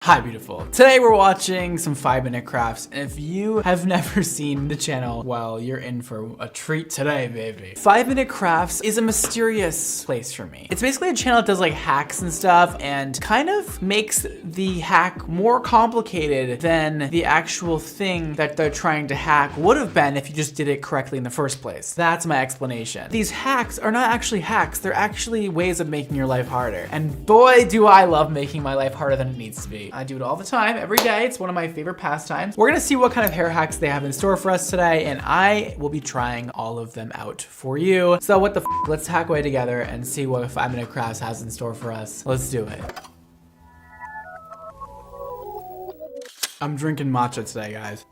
Hi beautiful. Today we're watching some 5-minute crafts, and if you have never seen the channel, well, you're in for a treat today, baby. 5-minute crafts is a mysterious place for me. It's basically a channel that does like hacks and stuff and kind of makes the hack more complicated than the actual thing that they're trying to hack would have been if you just did it correctly in the first place. That's my explanation. These hacks are not actually hacks, they're actually ways of making your life harder. And boy, do I love making my life harder than it needs to be. I do it all the time, every day. It's one of my favorite pastimes. We're gonna see what kind of hair hacks they have in store for us today, and I will be trying all of them out for you. So what the f, let's hack away together and see what 5-minute crafts has in store for us. Let's do it. I'm drinking matcha today, guys.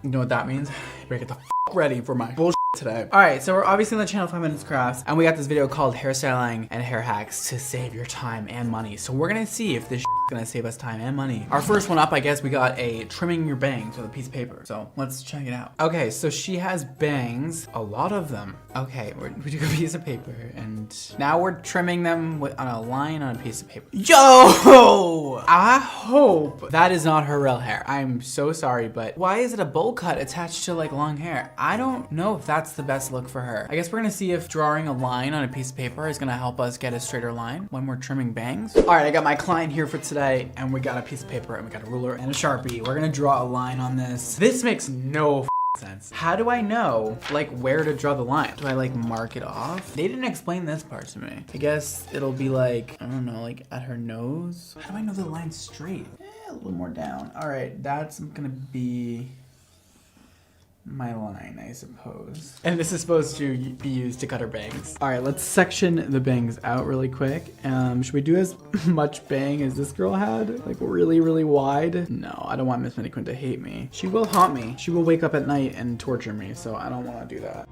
You know what that means? You better get the f ready for my bullshit today. All right, so we're obviously on the channel 5-minute crafts, and we got this video called hairstyling and hair hacks to save your time and money. So we're gonna see if this is gonna save us time and money. Our first one up, I guess we got a trimming your bangs with a piece of paper. So let's check it out. Okay, so she has bangs, a lot of them. Okay, we took a piece of paper and now we're trimming them on a line on a piece of paper. Yo! I hope that is not her real hair. I'm so sorry, but why is it a bowl cut attached to like long hair? I don't know if that's the best look for her. I guess we're gonna see if drawing a line on a piece of paper is gonna help us get a straighter line when we're trimming bangs. All right, I got my client here for today, and we got a piece of paper and we got a ruler and a Sharpie. We're gonna draw a line on this. This makes no sense. How do I know like where to draw the line? Do I like mark it off? They didn't explain this part to me. I guess it'll be like, I don't know, like at her nose. How do I know the line's straight? A little more down. All right, that's gonna be my line, I suppose. And this is supposed to be used to cut her bangs. All right, let's section the bangs out really quick. Should we do as much bang as this girl had? Like really, really wide? No, I don't want Miss Mannequin to hate me. She will haunt me. She will wake up at night and torture me, so I don't want to do that.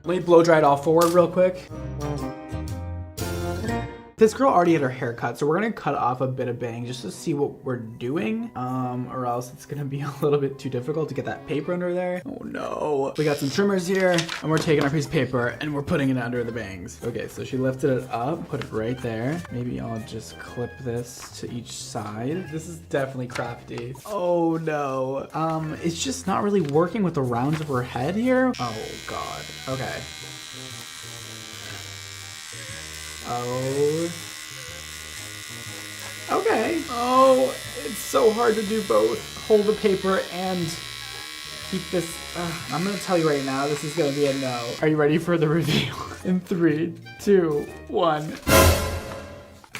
Let me blow dry it all forward real quick. This girl already had her hair cut, so we're gonna cut off a bit of bang just to see what we're doing, or else it's gonna be a little bit too difficult to get that paper under there. Oh no. We got some trimmers here, and we're taking our piece of paper and we're putting it under the bangs. Okay, so she lifted it up, put it right there. Maybe I'll just clip this to each side. This is definitely crafty. Oh no. It's just not really working with the rounds of her head here. Oh God, okay. Oh. Okay. Oh, it's so hard to do both. Hold the paper and keep this. I'm gonna tell you right now, this is gonna be a no. Are you ready for the reveal? In 3, 2, 1.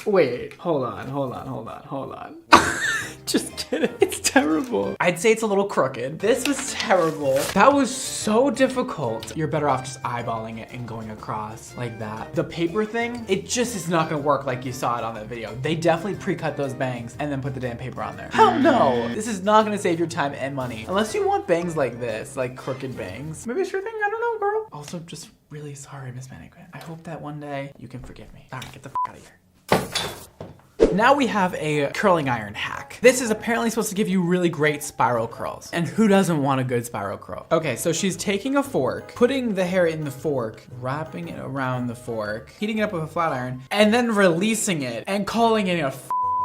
Wait, hold on. Just kidding. It's terrible. I'd say it's a little crooked. This was terrible. That was so difficult. You're better off just eyeballing it and going across like that. The paper thing, it just is not gonna work like you saw it on that video. They definitely pre-cut those bangs and then put the damn paper on there. Hell no. This is not gonna save your time and money. Unless you want bangs like this, like crooked bangs. Maybe it's your thing, I don't know, girl. Also, just really sorry, Miss Mannequin. I hope that one day you can forgive me. All right, get the f out of here. Now we have a curling iron hack. This is apparently supposed to give you really great spiral curls. And who doesn't want a good spiral curl? Okay, so she's taking a fork, putting the hair in the fork, wrapping it around the fork, heating it up with a flat iron, and then releasing it and calling it a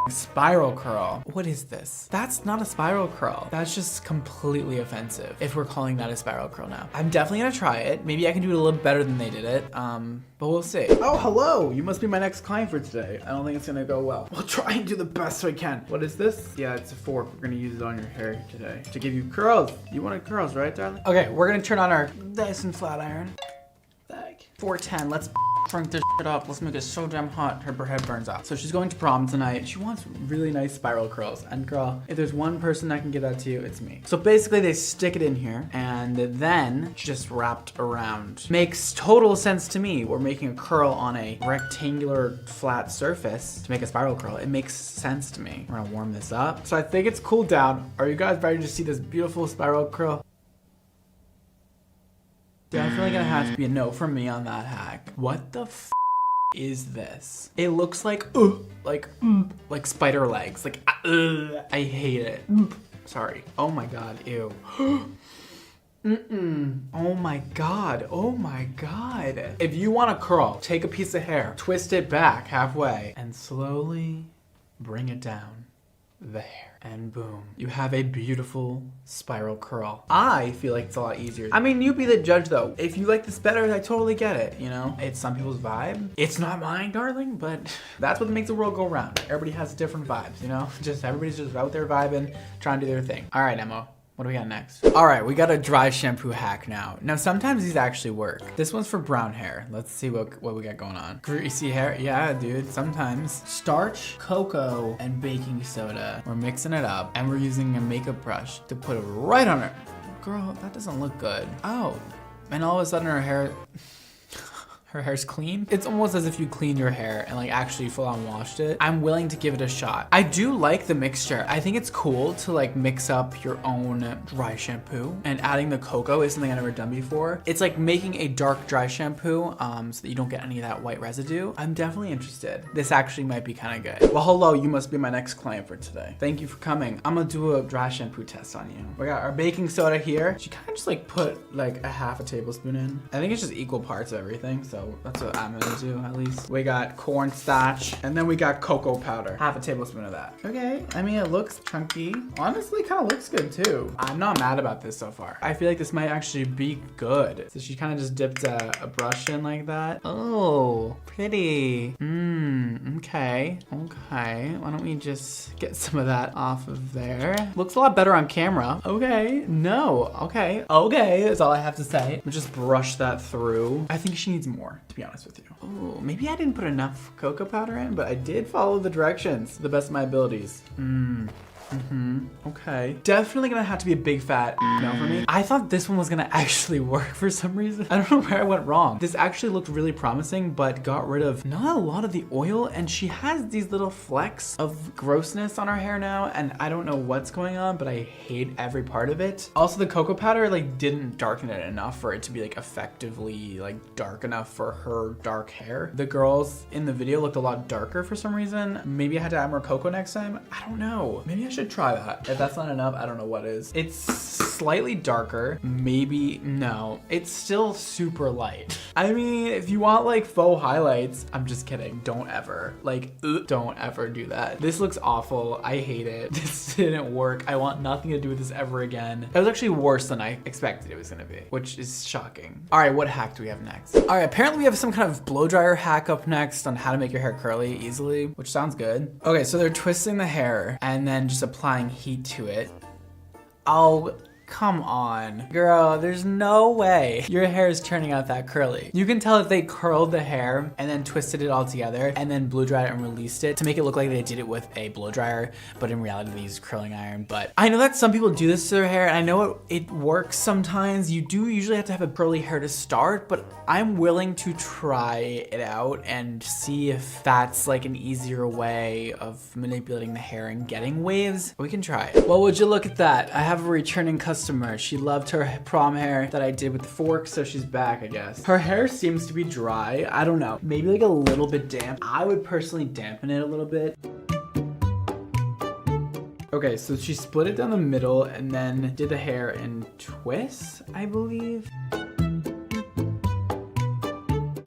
spiral curl. What is this? That's not a spiral curl. That's just completely offensive if we're calling that a spiral curl now. I'm definitely gonna try it. Maybe I can do it a little better than they did it. But we'll see. Oh, hello. You must be my next client for today. I don't think it's gonna go well. We'll try and do the best we can. What is this? Yeah, it's a fork. We're gonna use it on your hair today to give you curls. You wanted curls, right, darling? Okay, we're gonna turn on our Dyson flat iron. 410, let's crank this shit up. Let's make it so damn hot her head burns off. So she's going to prom tonight. She wants really nice spiral curls. And girl, if there's one person that can give that to you, it's me. So basically they stick it in here and then just wrapped around. Makes total sense to me. We're making a curl on a rectangular flat surface to make a spiral curl. It makes sense to me. We're gonna warm this up. So I think it's cooled down. Are you guys ready to see this beautiful spiral curl? Definitely gonna have to be a no from me on that hack. What the f is this? It looks like spider legs. Like, I hate it. Sorry. Oh my God, ew. Oh my God. Oh my God. If you want a curl, take a piece of hair, twist it back halfway, and slowly bring it down the hair, and boom, you have a beautiful spiral curl. I feel like it's a lot easier. I mean, you be the judge though. If you like this better, I totally get it, you know? It's some people's vibe. It's not mine, darling, but that's what makes the world go round. Everybody has different vibes, you know? Everybody's just out there vibing, trying to do their thing. All right, Emma. What do we got next? All right, we got a dry shampoo hack now. Now, sometimes these actually work. This one's for brown hair. Let's see what we got going on. Greasy hair? Yeah, dude, sometimes. Starch, cocoa, and baking soda. We're mixing it up, and we're using a makeup brush to put it right on her. Girl, that doesn't look good. Oh, and all of a sudden her hair's clean. It's almost as if you cleaned your hair and like actually full on washed it. I'm willing to give it a shot. I do like the mixture. I think it's cool to like mix up your own dry shampoo, and adding the cocoa is something I've never done before. It's like making a dark dry shampoo so that you don't get any of that white residue. I'm definitely interested. This actually might be kind of good. Well, hello, you must be my next client for today. Thank you for coming. I'm gonna do a dry shampoo test on you. We got our baking soda here. She kind of just like put like a half a tablespoon in. I think it's just equal parts of everything, so that's what I'm gonna do at least. We got cornstarch, and then we got cocoa powder. Half a tablespoon of that. Okay, I mean, it looks chunky. Honestly, kind of looks good too. I'm not mad about this so far. I feel like this might actually be good. So she kind of just dipped a brush in like that. Oh, pretty. Okay. Okay, why don't we just get some of that off of there? Looks a lot better on camera. Okay, no, okay. Okay, is all I have to say. We'll just brush that through. I think she needs more, to be honest with you. Oh, maybe I didn't put enough cocoa powder in, but I did follow the directions to the best of my abilities. Okay. Definitely gonna have to be a big fat no for me. I thought this one was gonna actually work for some reason. I don't know where I went wrong. This actually looked really promising, but got rid of not a lot of the oil, and she has these little flecks of grossness on her hair now, and I don't know what's going on, but I hate every part of it. Also, the cocoa powder like didn't darken it enough for it to be like effectively like dark enough for her dark hair. The girls in the video looked a lot darker for some reason. Maybe I had to add more cocoa next time. I don't know. Maybe I should try that. If that's not enough, I don't know what is. It's slightly darker. Maybe, no. It's still super light. I mean, if you want like faux highlights, I'm just kidding. Don't ever. Like, don't ever do that. This looks awful. I hate it. This didn't work. I want nothing to do with this ever again. It was actually worse than I expected it was gonna be, which is shocking. All right, what hack do we have next? All right, apparently we have some kind of blow dryer hack up next on how to make your hair curly easily, which sounds good. Okay, so they're twisting the hair and then just applying heat to it. Oh, come on. Girl, there's no way your hair is turning out that curly. You can tell that they curled the hair and then twisted it all together and then blow dried it and released it to make it look like they did it with a blow dryer, but in reality they used curling iron. But I know that some people do this to their hair, and I know it works sometimes. You do usually have to have a curly hair to start, but I'm willing to try it out and see if that's like an easier way of manipulating the hair and getting waves. We can try it. Well, would you look at that? I have a returning customer. She loved her prom hair that I did with the fork, so she's back, I guess. Her hair seems to be dry. I don't know. Maybe like a little bit damp. I would personally dampen it a little bit. Okay, so she split it down the middle and then did the hair in twists, I believe.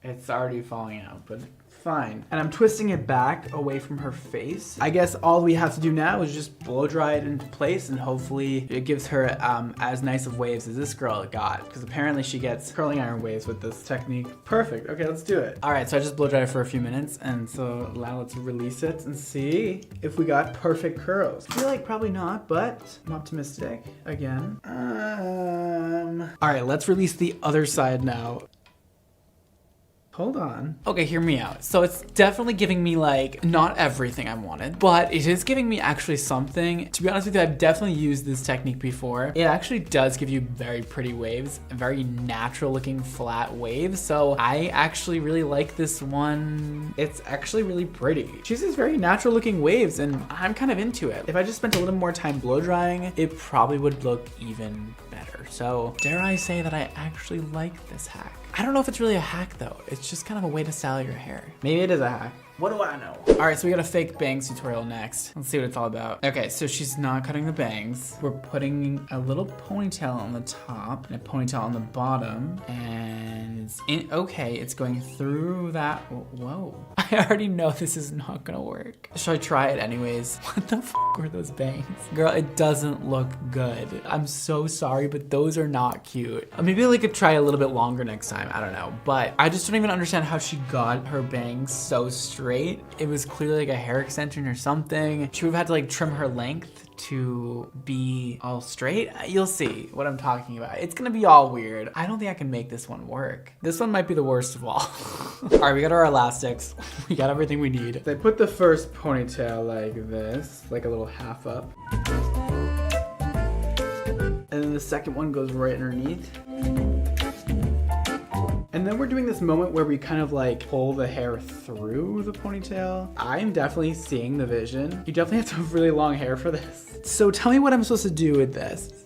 It's already falling out, but fine. And I'm twisting it back away from her face. I guess all we have to do now is just blow dry it into place, and hopefully it gives her as nice of waves as this girl got, because apparently she gets curling iron waves with this technique. Perfect. Okay, let's do it. All right, so I just blow dried it for a few minutes, and so now let's release it and see if we got perfect curls. I feel like probably not, but I'm optimistic again. All right, let's release the other side now. Hold on. Okay, hear me out. So it's definitely giving me like not everything I wanted, but it is giving me actually something. To be honest with you, I've definitely used this technique before. It actually does give you very pretty waves, very natural looking flat waves. So I actually really like this one. It's actually really pretty. She has very natural looking waves, and I'm kind of into it. If I just spent a little more time blow drying, it probably would look even better. So dare I say that I actually like this hack. I don't know if it's really a hack though. It's just kind of a way to style your hair. Maybe it is a hack. What do I know? All right, so we got a fake bangs tutorial next. Let's see what it's all about. Okay, so she's not cutting the bangs. We're putting a little ponytail on the top and a ponytail on the bottom. And it's going through that. Whoa. I already know this is not gonna work. Should I try it anyways? What the f were those bangs? Girl, it doesn't look good. I'm so sorry, but those are not cute. Maybe I could try a little bit longer next time. I don't know. But I just don't even understand how she got her bangs so straight. It was clearly like a hair extension or something. She would have had to like trim her length to be all straight. You'll see what I'm talking about. It's gonna be all weird. I don't think I can make this one work. This one might be the worst of all. All right, we got our elastics. We got everything we need. I put the first ponytail like this, like a little half up. And then the second one goes right underneath. And then we're doing this moment where we kind of like pull the hair through the ponytail. I'm definitely seeing the vision. You definitely have to have really long hair for this. So tell me what I'm supposed to do with this.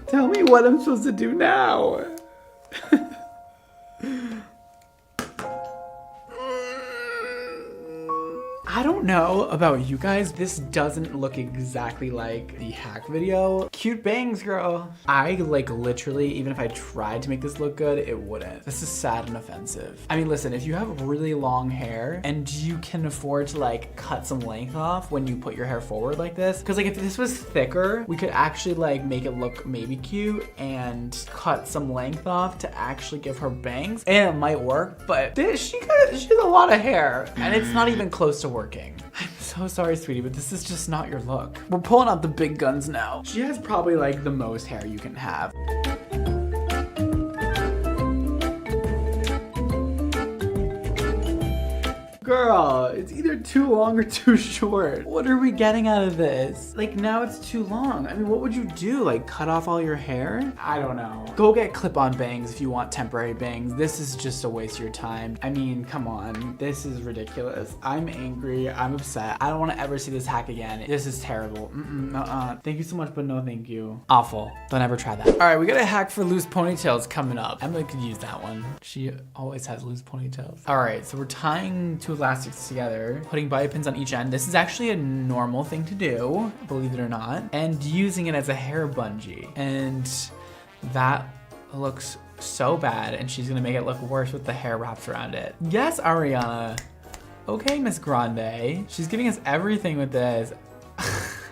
Tell me what I'm supposed to do now. I don't know about you guys. This doesn't look exactly like the hack video. Cute bangs, girl. I like literally, even if I tried to make this look good, it wouldn't. This is sad and offensive. I mean, listen, if you have really long hair and you can afford to like cut some length off when you put your hair forward like this, because like if this was thicker, we could actually like make it look maybe cute and cut some length off to actually give her bangs, and it might work, but she has a lot of hair and it's not even close to working. I'm so sorry, sweetie, but this is just not your look. We're pulling out the big guns now. She has probably like the most hair you can have. Girl, it's either too long or too short. What are we getting out of this? Like now it's too long. I mean, what would you do? Like cut off all your hair? I don't know. Go get clip-on bangs if you want temporary bangs. This is just a waste of your time. I mean, come on. This is ridiculous. I'm angry. I'm upset. I don't want to ever see this hack again. This is terrible. Thank you so much, but no thank you. Awful. Don't ever try that. All right, we got a hack for loose ponytails coming up. Emily could use that one. She always has loose ponytails. All right, so we're tying two elastics together, putting bobby pins on each end. This is actually a normal thing to do, believe it or not, and using it as a hair bungee. And that looks so bad, and she's gonna make it look worse with the hair wrapped around it. Yes, Ariana. Okay, Miss Grande. She's giving us everything with this.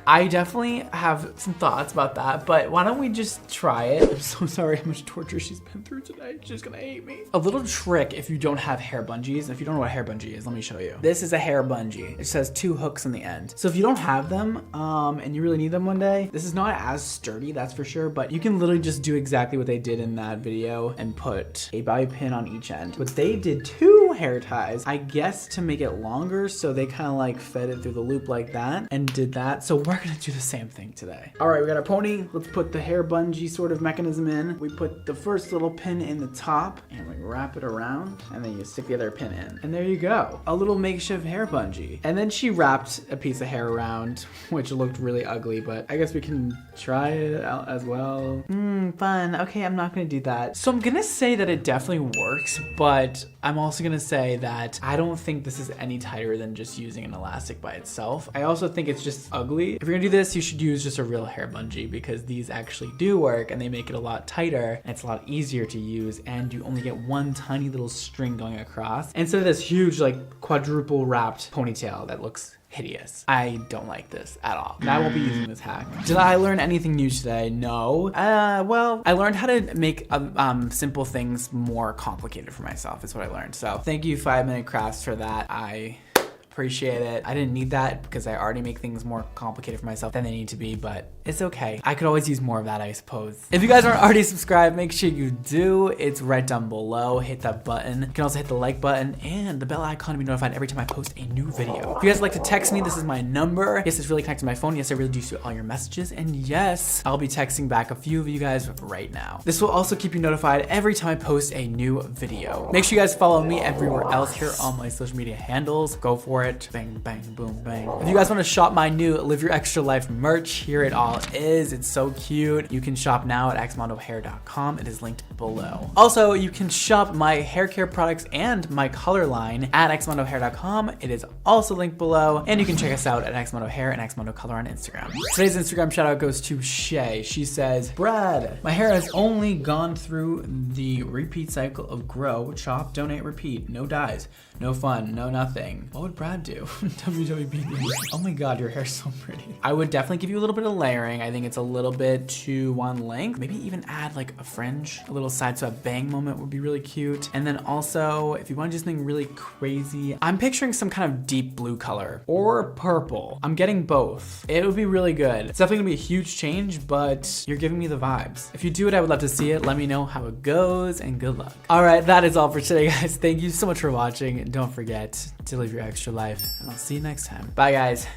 I definitely have some thoughts about that, but why don't we just try it? I'm so sorry how much torture she's been through today. She's gonna hate me. A little trick if you don't have hair bungees. If you don't know what a hair bungee is, let me show you. This is a hair bungee. It says 2 hooks on the end. So if you don't have them and you really need them one day, this is not as sturdy, that's for sure, but you can literally just do exactly what they did in that video and put a bobby pin on each end. But they did 2 hair ties, I guess to make it longer, so they kind of like fed it through the loop like that and did that. So we're gonna do the same thing today. All right, we got our pony. Let's put the hair bungee sort of mechanism in. We put the first little pin in the top and we wrap it around, and then you stick the other pin in. And there you go, a little makeshift hair bungee. And then she wrapped a piece of hair around, which looked really ugly, but I guess we can try it out as well. Fun. Okay, I'm not gonna do that. So I'm gonna say that it definitely works, but I'm also gonna say that I don't think this is any tighter than just using an elastic by itself. I also think it's just ugly. If you're gonna do this, you should use just a real hair bungee, because these actually do work and they make it a lot tighter and it's a lot easier to use, and you only get one tiny little string going across instead of this huge like quadruple wrapped ponytail that looks hideous. I don't like this at all. And I won't be using this hack. Did I learn anything new today? No. Well, I learned how to make simple things more complicated for myself is what I learned. So thank you 5 Minute Crafts for that. I appreciate it. I didn't need that because I already make things more complicated for myself than they need to be, but it's okay. I could always use more of that, I suppose. If you guys aren't already subscribed, make sure you do. It's right down below. Hit that button. You can also hit the like button and the bell icon to be notified every time I post a new video. If you guys would like to text me, this is my number. Yes, it's really connected to my phone. Yes, I really do see all your messages. And yes, I'll be texting back a few of you guys right now. This will also keep you notified every time I post a new video. Make sure you guys follow me everywhere else here on my social media handles. Go for it. it. Bang, bang, boom, bang. If you guys want to shop my new Live Your Extra Life merch, here it all is. It's so cute. You can shop now at xmondohair.com. It is linked below. Also, you can shop my hair care products and my color line at xmondohair.com. It is also linked below. And you can check us out at xmondohair and xmondocolor on Instagram. Today's Instagram shout out goes to Shay. She says, Brad, my hair has only gone through the repeat cycle of grow, chop, donate, repeat. No dyes, no fun, no nothing. What would Brad do? WWB. Oh my God, your hair's so pretty. I would definitely give you a little bit of layering. I think it's a little bit too one length. Maybe even add like a fringe, a little side to a bang moment would be really cute. And then also, if you want to do something really crazy, I'm picturing some kind of deep blue color or purple. I'm getting both. It would be really good. It's definitely gonna be a huge change, but you're giving me the vibes. If you do it, I would love to see it. Let me know how it goes and good luck. All right, that is all for today, guys. Thank you so much for watching. And don't forget to live your extra life. And I'll see you next time. Bye, guys.